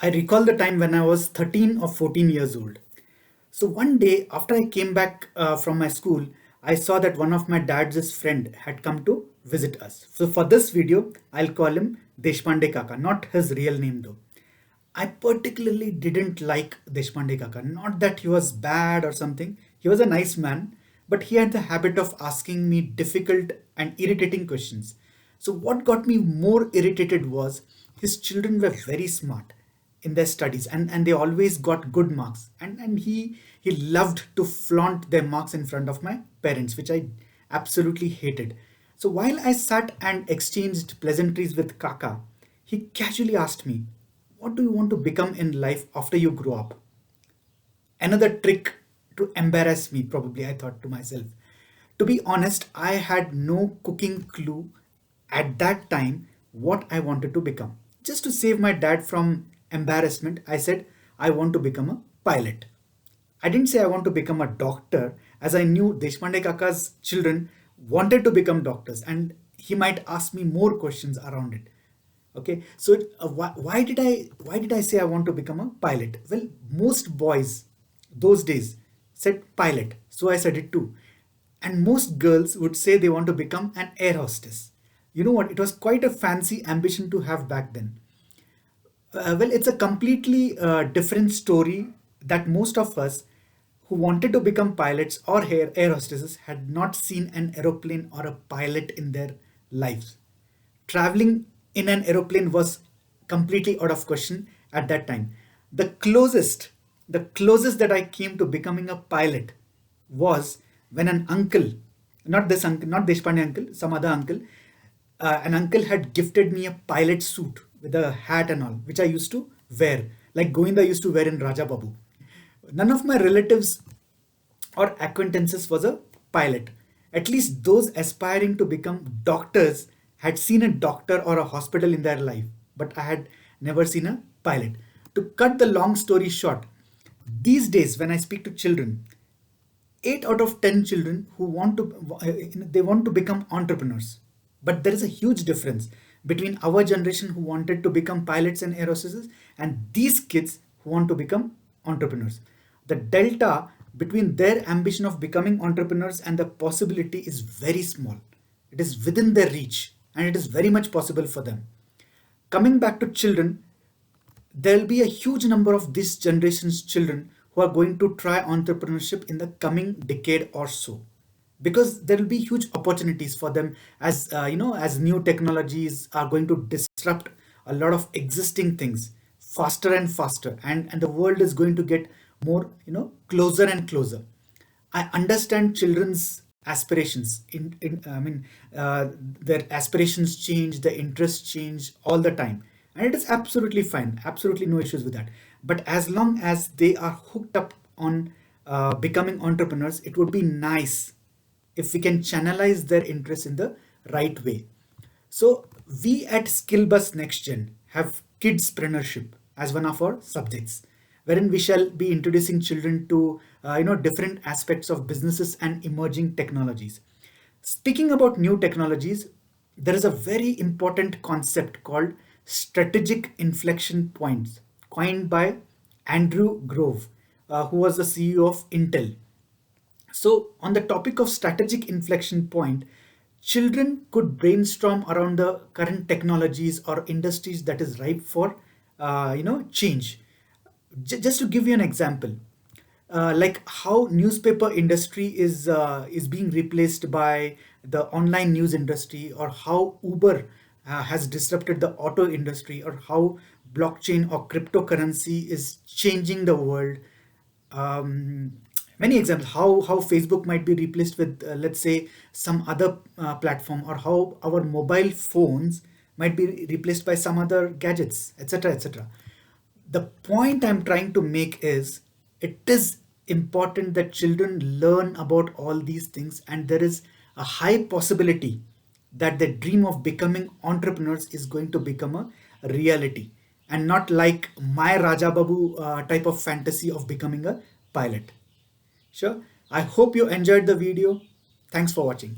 I recall the time when I was 13 or 14 years old. So one day after I came back from my school, I saw that one of my dad's friend had come to visit us. So for this video, I'll call him Deshpande Kaka, not his real name though. I particularly didn't like Deshpande Kaka. Not that he was bad or something. He was a nice man, but he had the habit of asking me difficult and irritating questions. So what got me more irritated was his children were very smart in their studies, and they always got good marks, and he loved to flaunt their marks in front of my parents, which I absolutely hated. So while I sat and exchanged pleasantries with Kaka, he casually asked me, what do you want to become in life after you grow up? Another trick to embarrass me, probably, I thought to myself. To be honest, I had no cooking clue at that time what I wanted to become. Just to save my dad from embarrassment, I said I want to become a pilot. I didn't say I want to become a doctor, as I knew Deshpande Kaka's children wanted to become doctors and he might ask me more questions around it. Okay, so why did I say I want to become a pilot? Well, most boys those days said pilot, so I said it too. And most girls would say they want to become an air hostess. You know what? It was quite a fancy ambition to have back then. Well, it's a completely different story that most of us who wanted to become pilots or air hostesses had not seen an aeroplane or a pilot in their lives. Traveling in an aeroplane was completely out of question at that time. The closest, the closest that I came to becoming a pilot was when an uncle, not this uncle, not Deshpande uncle, some other uncle, an uncle had gifted me a pilot suit with a hat and all, which I used to wear, like Govinda used to wear in Raja Babu. None of my relatives or acquaintances was a pilot. At least those aspiring to become doctors had seen a doctor or a hospital in their life, but I had never seen a pilot. To cut the long story short, these days when I speak to children, 8 out of 10 children who want to they want to become entrepreneurs, but there is a huge difference between our generation who wanted to become pilots and air hostesses and these kids who want to become entrepreneurs. The delta between their ambition of becoming entrepreneurs and the possibility is very small. It is within their reach and it is very much possible for them. Coming back to children, there'll be a huge number of this generation's children who are going to try entrepreneurship in the coming decade or so, because there will be huge opportunities for them as as new technologies are going to disrupt a lot of existing things faster and faster, and the world is going to get more closer and closer. I understand children's aspirations. Their aspirations change, their interests change all the time, and it is absolutely fine. Absolutely no issues with that. But as long as they are hooked up on becoming entrepreneurs, it would be nice if we can channelize their interest in the right way. So we at Skillbus Next Gen have kidspreneurship as one of our subjects, wherein we shall be introducing children to different aspects of businesses and emerging technologies. Speaking about new technologies, there is a very important concept called strategic inflection points, coined by Andrew Grove, who was the CEO of Intel. So, on the topic of strategic inflection point, children could brainstorm around the current technologies or industries that is ripe for, change. Just to give you an example, like how newspaper industry is being replaced by the online news industry, or how Uber has disrupted the auto industry, or how blockchain or cryptocurrency is changing the world. Many examples how Facebook might be replaced with let's say some other platform, or how our mobile phones might be replaced by some other gadgets, etc., etc. The point I'm trying to make is it is important that children learn about all these things, and there is a high possibility that the dream of becoming entrepreneurs is going to become a reality, and not like my Raja Babu type of fantasy of becoming a pilot. Sure. I hope you enjoyed the video. Thanks for watching.